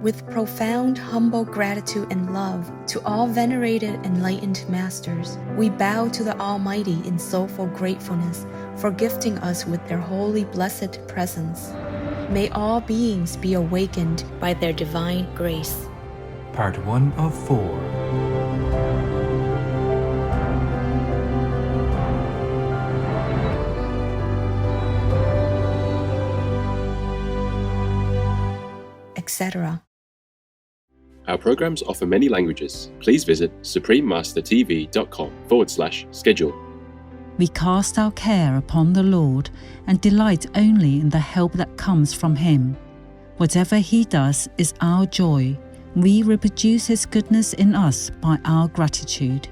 With profound, humble gratitude and love to all venerated enlightened masters, we bow to the Almighty in soulful gratefulness for gifting us with their holy blessed presence. May all beings be awakened by their divine grace. Part 1 of 4. Etc. Our programs offer many languages. Please visit suprememastertv.com/schedule. We cast our care upon the Lord and delight only in the help that comes from Him. Whatever He does is our joy. We reproduce His goodness in us by our gratitude.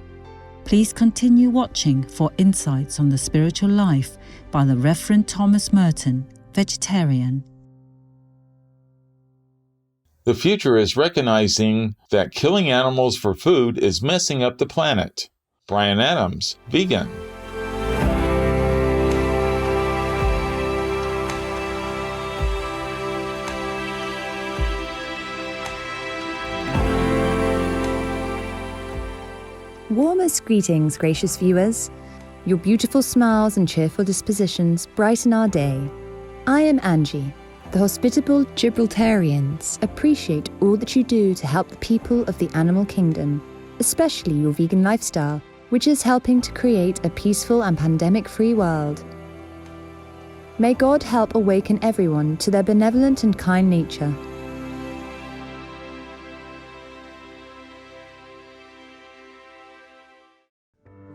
Please continue watching for insights on the spiritual life by the Reverend Thomas Merton, vegetarian. The future is recognizing that killing animals for food is messing up the planet. Brian Adams, vegan. Warmest greetings, gracious viewers. Your beautiful smiles and cheerful dispositions brighten our day. I am Angie. The hospitable Gibraltarians appreciate all that you do to help the people of the animal kingdom, especially your vegan lifestyle, which is helping to create a peaceful and pandemic-free world. May God help awaken everyone to their benevolent and kind nature.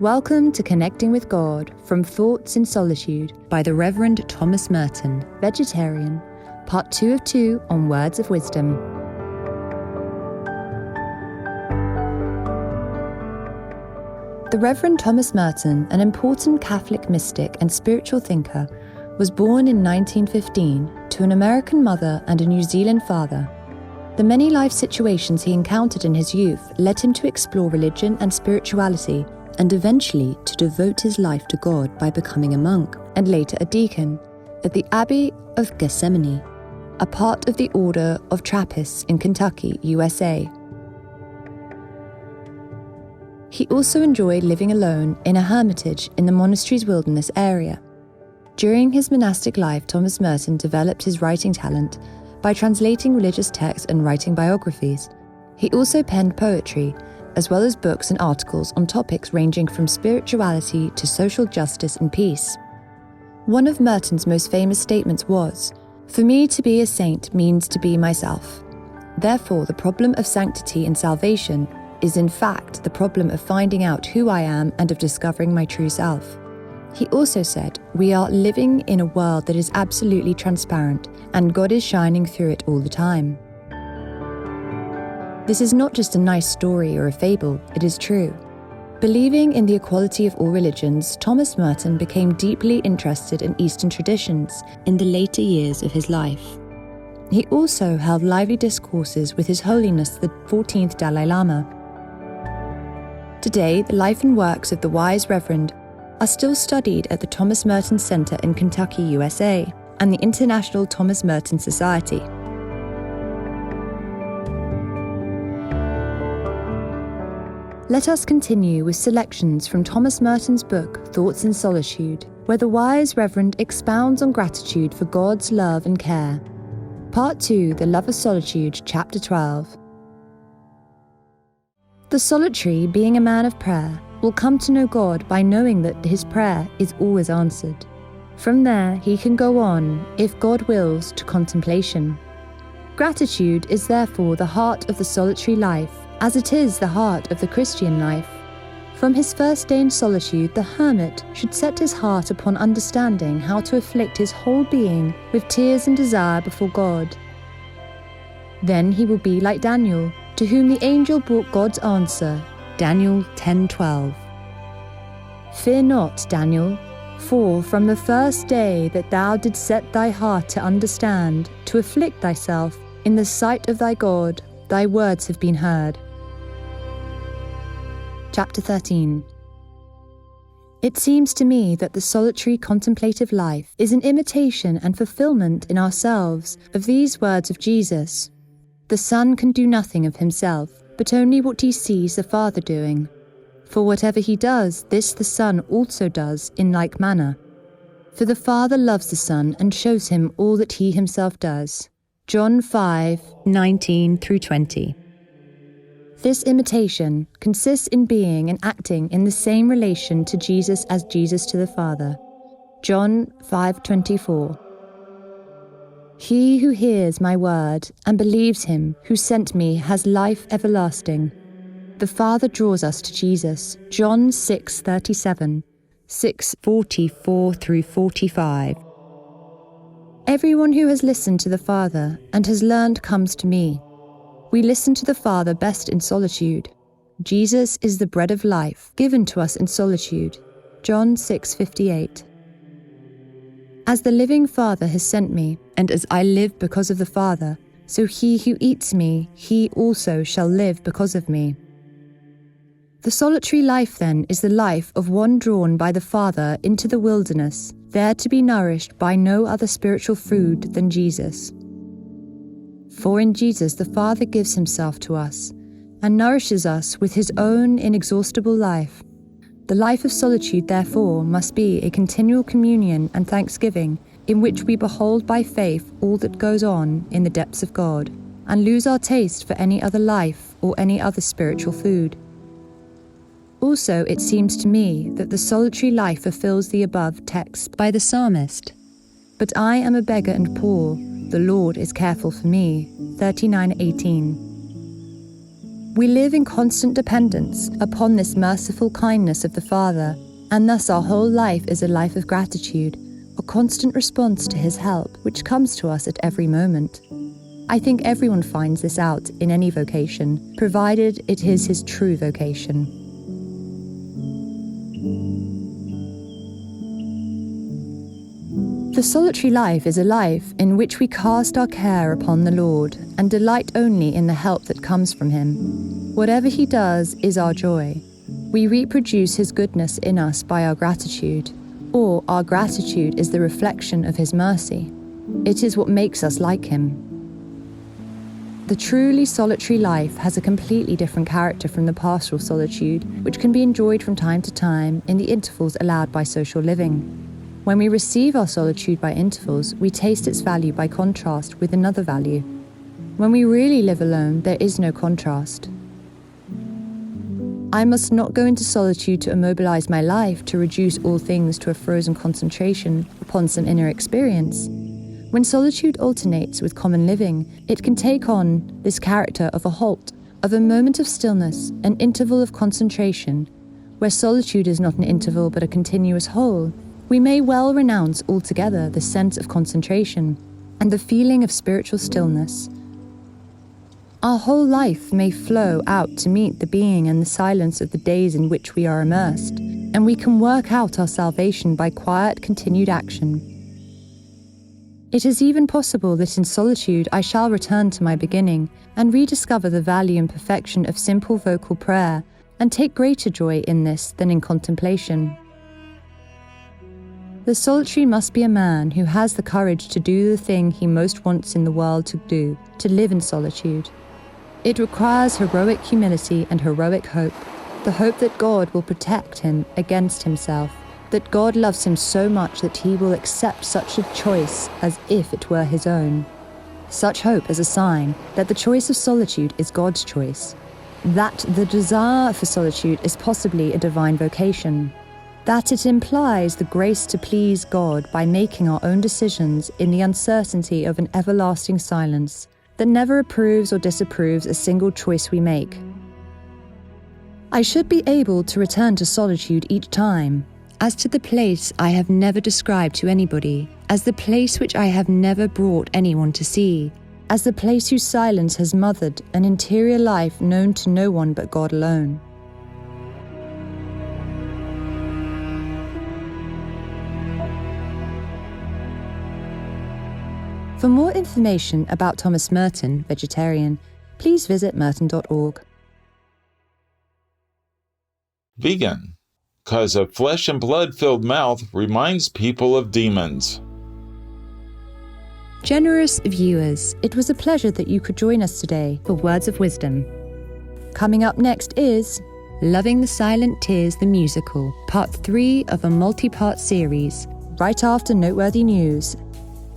Welcome to Connecting with God from Thoughts in Solitude by the Reverend Thomas Merton, vegetarian. Part 2 of 2 on Words of Wisdom. The Reverend Thomas Merton, an important Catholic mystic and spiritual thinker, was born in 1915 to an American mother and a New Zealand father. The many life situations he encountered in his youth led him to explore religion and spirituality, and eventually to devote his life to God by becoming a monk, and later a deacon, at the Abbey of Gethsemane, a part of the Order of Trappists in Kentucky, USA. He also enjoyed living alone in a hermitage in the monastery's wilderness area. During his monastic life, Thomas Merton developed his writing talent by translating religious texts and writing biographies. He also penned poetry, as well as books and articles on topics ranging from spirituality to social justice and peace. One of Merton's most famous statements was, "For me to be a saint means to be myself. Therefore, the problem of sanctity and salvation is in fact the problem of finding out who I am and of discovering my true self." He also said, "We are living in a world that is absolutely transparent, and God is shining through it all the time." This is not just a nice story or a fable, it is true. Believing in the equality of all religions, Thomas Merton became deeply interested in Eastern traditions in the later years of his life. He also held lively discourses with His Holiness the 14th Dalai Lama. Today, the life and works of the wise Reverend are still studied at the Thomas Merton Center in Kentucky, USA, and the International Thomas Merton Society. Let us continue with selections from Thomas Merton's book, Thoughts in Solitude, where the wise Reverend expounds on gratitude for God's love and care. Part 2, The Love of Solitude, Chapter 12. The solitary, being a man of prayer, will come to know God by knowing that his prayer is always answered. From there, he can go on, if God wills, to contemplation. Gratitude is therefore the heart of the solitary life, as it is the heart of the Christian life. From his first day in solitude, the hermit should set his heart upon understanding how to afflict his whole being with tears and desire before God. Then he will be like Daniel, to whom the angel brought God's answer, Daniel 10:12. "Fear not, Daniel, for from the first day that thou didst set thy heart to understand, to afflict thyself in the sight of thy God, thy words have been heard." Chapter 13. It seems to me that the solitary contemplative life is an imitation and fulfillment in ourselves of these words of Jesus. The Son can do nothing of himself, but only what he sees the Father doing. For whatever he does, this the Son also does in like manner. For the Father loves the Son and shows him all that he himself does. John 5:19-20. This imitation consists in being and acting in the same relation to Jesus as Jesus to the Father. John 5:24. He who hears my word and believes him who sent me has life everlasting. The Father draws us to Jesus. John 6:37, 6:44-45. Everyone who has listened to the Father and has learned comes to me. We listen to the Father best in solitude. Jesus is the bread of life given to us in solitude. John 6:58. As the living Father has sent me, and as I live because of the Father, so he who eats me, he also shall live because of me. The solitary life, then, is the life of one drawn by the Father into the wilderness, there to be nourished by no other spiritual food than Jesus. For in Jesus the Father gives himself to us, and nourishes us with his own inexhaustible life. The life of solitude, therefore, must be a continual communion and thanksgiving, in which we behold by faith all that goes on in the depths of God, and lose our taste for any other life or any other spiritual food. Also, it seems to me that the solitary life fulfills the above text by the psalmist. But I am a beggar and poor, the Lord is careful for me. 39:18. We live in constant dependence upon this merciful kindness of the Father, and thus our whole life is a life of gratitude, a constant response to his help, which comes to us at every moment. I think everyone finds this out in any vocation, provided it is his true vocation. The solitary life is a life in which we cast our care upon the Lord and delight only in the help that comes from him. Whatever he does is our joy. We reproduce his goodness in us by our gratitude, or our gratitude is the reflection of his mercy. It is what makes us like him. The truly solitary life has a completely different character from the pastoral solitude, which can be enjoyed from time to time in the intervals allowed by social living. When we receive our solitude by intervals, we taste its value by contrast with another value. When we really live alone, there is no contrast. I must not go into solitude to immobilize my life, to reduce all things to a frozen concentration upon some inner experience. When solitude alternates with common living, it can take on this character of a halt, of a moment of stillness, an interval of concentration. Where solitude is not an interval but a continuous whole, we may well renounce altogether the sense of concentration and the feeling of spiritual stillness. Our whole life may flow out to meet the being and the silence of the days in which we are immersed, and we can work out our salvation by quiet, continued action. It is even possible that in solitude I shall return to my beginning and rediscover the value and perfection of simple vocal prayer, and take greater joy in this than in contemplation. The solitary must be a man who has the courage to do the thing he most wants in the world to do, to live in solitude. It requires heroic humility and heroic hope, the hope that God will protect him against himself, that God loves him so much that he will accept such a choice as if it were his own. Such hope is a sign that the choice of solitude is God's choice, that the desire for solitude is possibly a divine vocation, that it implies the grace to please God by making our own decisions in the uncertainty of an everlasting silence that never approves or disapproves a single choice we make. I should be able to return to solitude each time, as to the place I have never described to anybody, as the place which I have never brought anyone to see, as the place whose silence has mothered an interior life known to no one but God alone. For more information about Thomas Merton, vegetarian, please visit merton.org. Vegan, because a flesh and blood filled mouth reminds people of demons. Generous viewers, it was a pleasure that you could join us today for Words of Wisdom. Coming up next is Loving the Silent Tears the Musical, Part 3 of a multi-part series, right after Noteworthy News.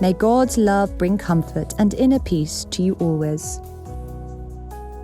May God's love bring comfort and inner peace to you always.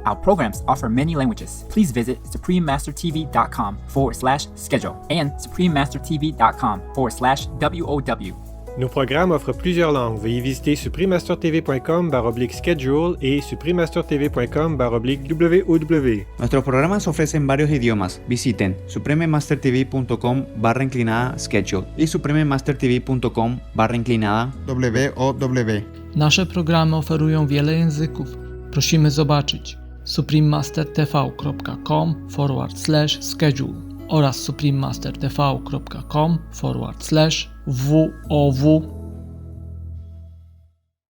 Our programs offer many languages. Please visit suprememastertv.com/schedule and suprememastertv.com/WOW. Nos programmes offrent plusieurs langues. Veuillez visiter suprememastertv.com/schedule et suprememastertv.com/WOW. Nuestros programas ofrecen varios idiomas. Visiten suprememastertv.com/schedule y suprememastertv.com/WOW. Nasze programy oferują wiele języków. Prosimy zobaczyć suprememastertv.com/schedule oraz suprememastertv.com/WOW.